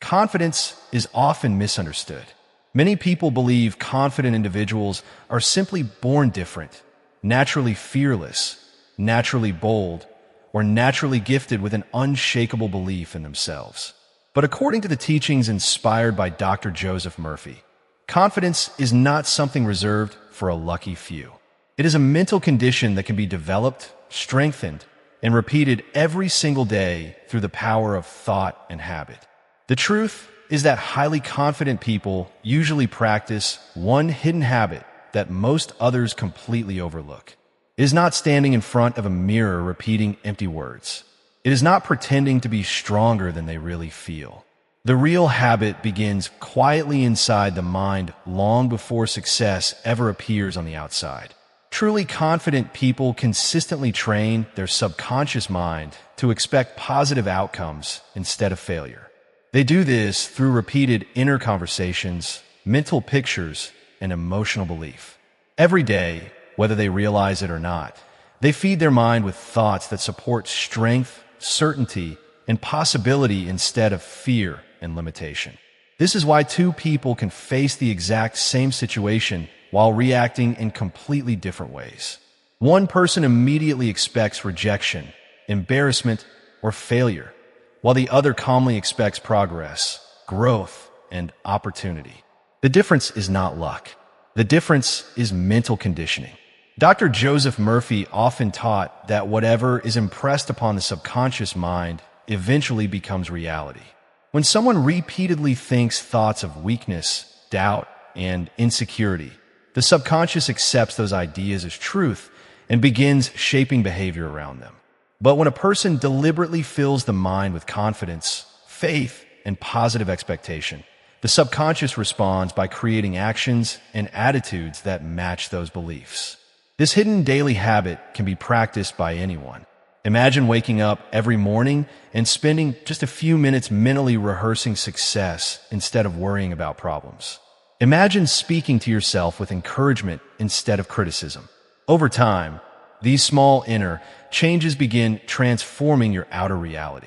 Confidence is often misunderstood. Many people believe confident individuals are simply born different, naturally fearless, naturally bold, or naturally gifted with an unshakable belief in themselves. But according to the teachings inspired by Dr. Joseph Murphy, confidence is not something reserved for a lucky few. It is a mental condition that can be developed, strengthened, and repeated every single day through the power of thought and habit. The truth is that highly confident people usually practice one hidden habit that most others completely overlook. It is not standing in front of a mirror repeating empty words. It is not pretending to be stronger than they really feel. The real habit begins quietly inside the mind long before success ever appears on the outside. Truly confident people consistently train their subconscious mind to expect positive outcomes instead of failure. They do this through repeated inner conversations, mental pictures, and emotional belief. Every day, whether they realize it or not, they feed their mind with thoughts that support strength, certainty, and possibility instead of fear and limitation. This is why two people can face the exact same situation while reacting in completely different ways. One person immediately expects rejection, embarrassment, or failure, while the other calmly expects progress, growth, and opportunity. The difference is not luck. The difference is mental conditioning. Dr. Joseph Murphy often taught that whatever is impressed upon the subconscious mind eventually becomes reality. When someone repeatedly thinks thoughts of weakness, doubt, and insecurity, the subconscious accepts those ideas as truth and begins shaping behavior around them. But when a person deliberately fills the mind with confidence, faith, and positive expectation, the subconscious responds by creating actions and attitudes that match those beliefs. This hidden daily habit can be practiced by anyone. Imagine waking up every morning and spending just a few minutes mentally rehearsing success instead of worrying about problems. Imagine speaking to yourself with encouragement instead of criticism. Over time, these small inner changes begin transforming your outer reality.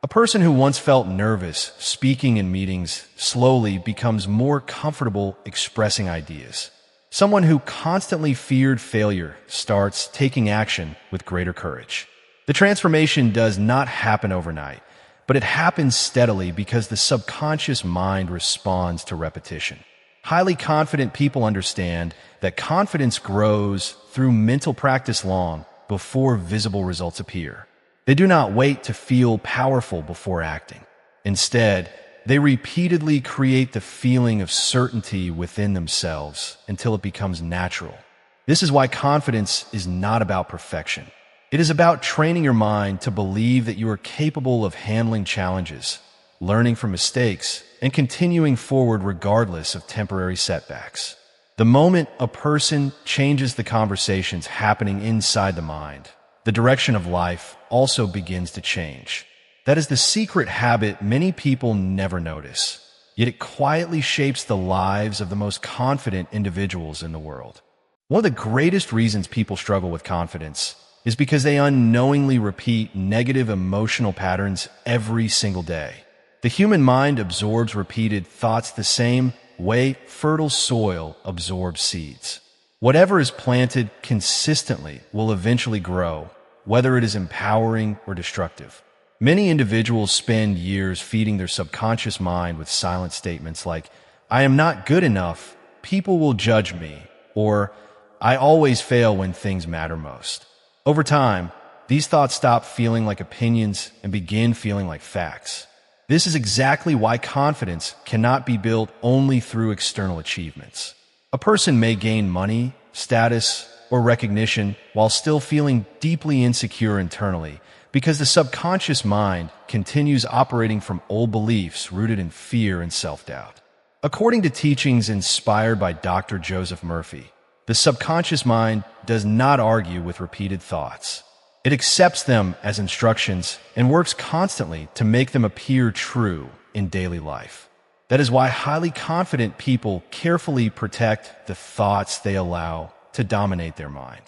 A person who once felt nervous speaking in meetings slowly becomes more comfortable expressing ideas. Someone who constantly feared failure starts taking action with greater courage. The transformation does not happen overnight, but it happens steadily because the subconscious mind responds to repetition. Highly confident people understand that confidence grows through mental practice long before visible results appear. They do not wait to feel powerful before acting. Instead, they repeatedly create the feeling of certainty within themselves until it becomes natural. This is why confidence is not about perfection. It is about training your mind to believe that you are capable of handling challenges, learning from mistakes, and continuing forward regardless of temporary setbacks. The moment a person changes the conversations happening inside the mind, the direction of life also begins to change. That is the secret habit many people never notice, yet it quietly shapes the lives of the most confident individuals in the world. One of the greatest reasons people struggle with confidence is because they unknowingly repeat negative emotional patterns every single day. The human mind absorbs repeated thoughts the same way fertile soil absorbs seeds. Whatever is planted consistently will eventually grow, whether it is empowering or destructive. Many individuals spend years feeding their subconscious mind with silent statements like, "I am not good enough, people will judge me," or "I always fail when things matter most." Over time, these thoughts stop feeling like opinions and begin feeling like facts. This is exactly why confidence cannot be built only through external achievements. A person may gain money, status, or recognition while still feeling deeply insecure internally because the subconscious mind continues operating from old beliefs rooted in fear and self-doubt. According to teachings inspired by Dr. Joseph Murphy, the subconscious mind does not argue with repeated thoughts. It accepts them as instructions and works constantly to make them appear true in daily life. That is why highly confident people carefully protect the thoughts they allow to dominate their mind.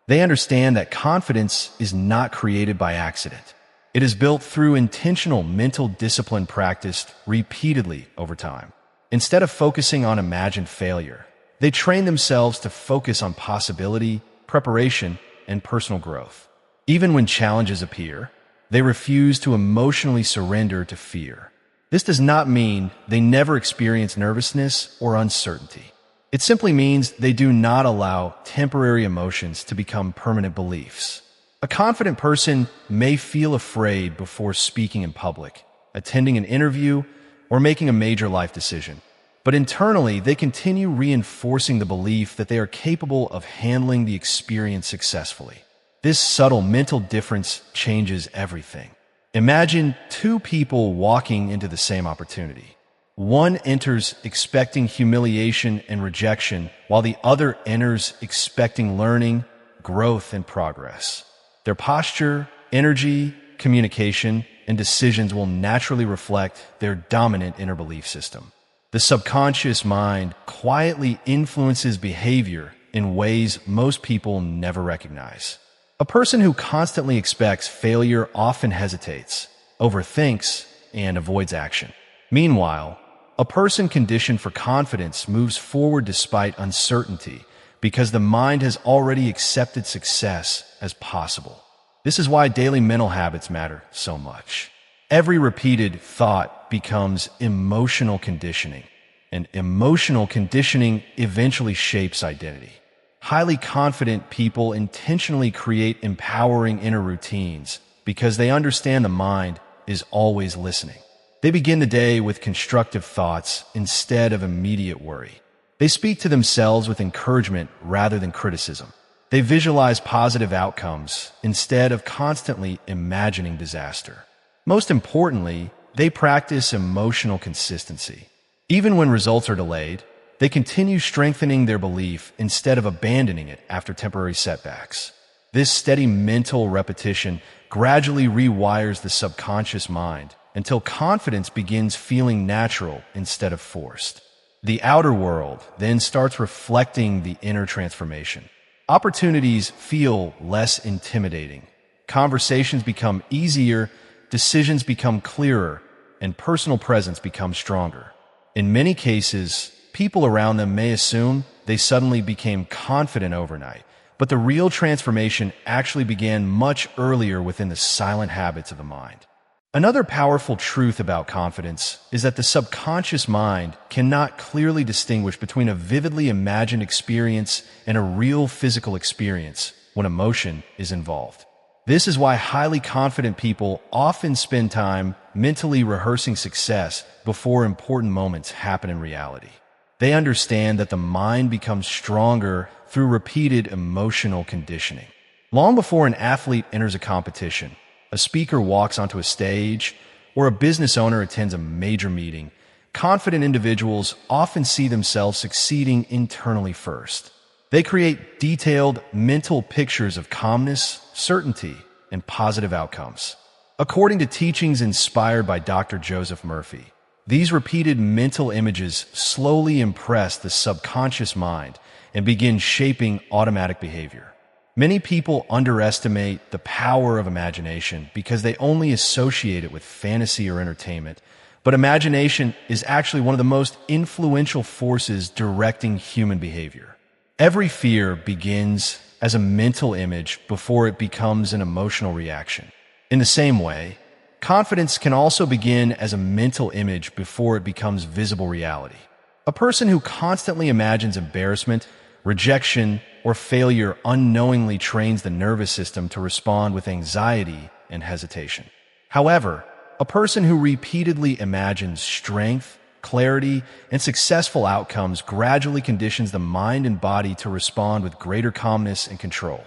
They understand that confidence is not created by accident. It is built through intentional mental discipline practiced repeatedly over time. Instead of focusing on imagined failure, they train themselves to focus on possibility, preparation, and personal growth. Even when challenges appear, they refuse to emotionally surrender to fear. This does not mean they never experience nervousness or uncertainty. It simply means they do not allow temporary emotions to become permanent beliefs. A confident person may feel afraid before speaking in public, attending an interview, or making a major life decision. But internally, they continue reinforcing the belief that they are capable of handling the experience successfully. This subtle mental difference changes everything. Imagine two people walking into the same opportunity. One enters expecting humiliation and rejection, while the other enters expecting learning, growth, and progress. Their posture, energy, communication, and decisions will naturally reflect their dominant inner belief system. The subconscious mind quietly influences behavior in ways most people never recognize. A person who constantly expects failure often hesitates, overthinks, and avoids action. Meanwhile, a person conditioned for confidence moves forward despite uncertainty because the mind has already accepted success as possible. This is why daily mental habits matter so much. Every repeated thought becomes emotional conditioning, and emotional conditioning eventually shapes identity. Highly confident people intentionally create empowering inner routines because they understand the mind is always listening. They begin the day with constructive thoughts instead of immediate worry. They speak to themselves with encouragement rather than criticism. They visualize positive outcomes instead of constantly imagining disaster. Most importantly, they practice emotional consistency. Even when results are delayed, they continue strengthening their belief instead of abandoning it after temporary setbacks. This steady mental repetition gradually rewires the subconscious mind until confidence begins feeling natural instead of forced. The outer world then starts reflecting the inner transformation. Opportunities feel less intimidating. Conversations become easier, decisions become clearer, and personal presence becomes stronger. In many cases, people around them may assume they suddenly became confident overnight, but the real transformation actually began much earlier within the silent habits of the mind. Another powerful truth about confidence is that the subconscious mind cannot clearly distinguish between a vividly imagined experience and a real physical experience when emotion is involved. This is why highly confident people often spend time mentally rehearsing success before important moments happen in reality. They understand that the mind becomes stronger through repeated emotional conditioning. Long before an athlete enters a competition, a speaker walks onto a stage, or a business owner attends a major meeting, confident individuals often see themselves succeeding internally first. They create detailed mental pictures of calmness, certainty, and positive outcomes. According to teachings inspired by Dr. Joseph Murphy, these repeated mental images slowly impress the subconscious mind and begin shaping automatic behavior. Many people underestimate the power of imagination because they only associate it with fantasy or entertainment, but imagination is actually one of the most influential forces directing human behavior. Every fear begins as a mental image before it becomes an emotional reaction. In the same way, confidence can also begin as a mental image before it becomes visible reality. A person who constantly imagines embarrassment, rejection, or failure unknowingly trains the nervous system to respond with anxiety and hesitation. However, a person who repeatedly imagines strength, clarity, and successful outcomes gradually conditions the mind and body to respond with greater calmness and control.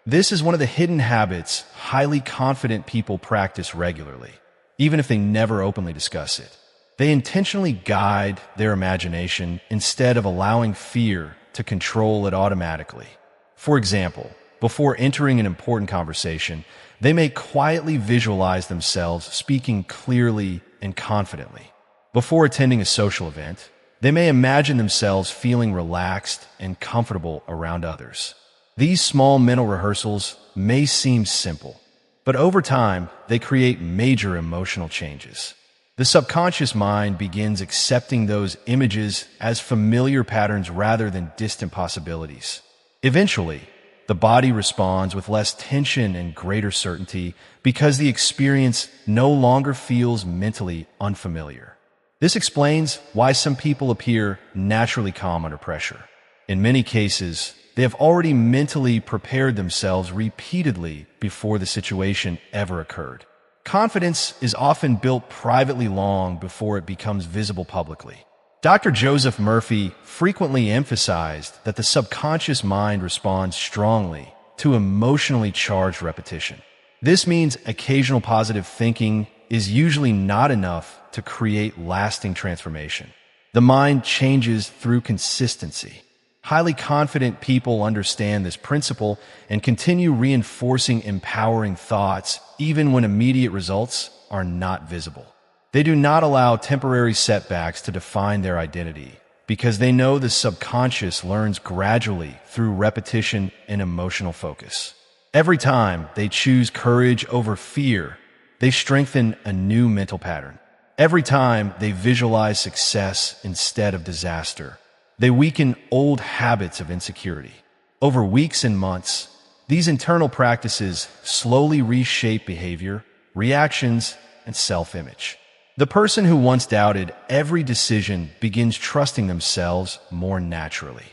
This is one of the hidden habits highly confident people practice regularly, even if they never openly discuss it. They intentionally guide their imagination instead of allowing fear to control it automatically. For example, before entering an important conversation, they may quietly visualize themselves speaking clearly and confidently. Before attending a social event, they may imagine themselves feeling relaxed and comfortable around others. These small mental rehearsals may seem simple, but over time, they create major emotional changes. The subconscious mind begins accepting those images as familiar patterns rather than distant possibilities. Eventually, the body responds with less tension and greater certainty because the experience no longer feels mentally unfamiliar. This explains why some people appear naturally calm under pressure. In many cases, they have already mentally prepared themselves repeatedly before the situation ever occurred. Confidence is often built privately long before it becomes visible publicly. Dr. Joseph Murphy frequently emphasized that the subconscious mind responds strongly to emotionally charged repetition. This means occasional positive thinking is usually not enough to create lasting transformation. The mind changes through consistency. Highly confident people understand this principle and continue reinforcing empowering thoughts even when immediate results are not visible. They do not allow temporary setbacks to define their identity because they know the subconscious learns gradually through repetition and emotional focus. Every time they choose courage over fear, they strengthen a new mental pattern. Every time they visualize success instead of disaster, they weaken old habits of insecurity. Over weeks and months, these internal practices slowly reshape behavior, reactions, and self-image. The person who once doubted every decision begins trusting themselves more naturally.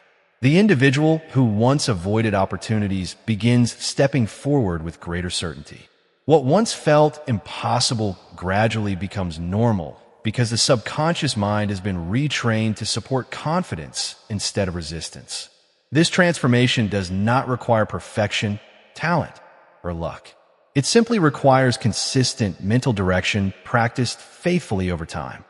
The individual who once avoided opportunities begins stepping forward with greater certainty. What once felt impossible gradually becomes normal because the subconscious mind has been retrained to support confidence instead of resistance. This transformation does not require perfection, talent, or luck. It simply requires consistent mental direction practiced faithfully over time.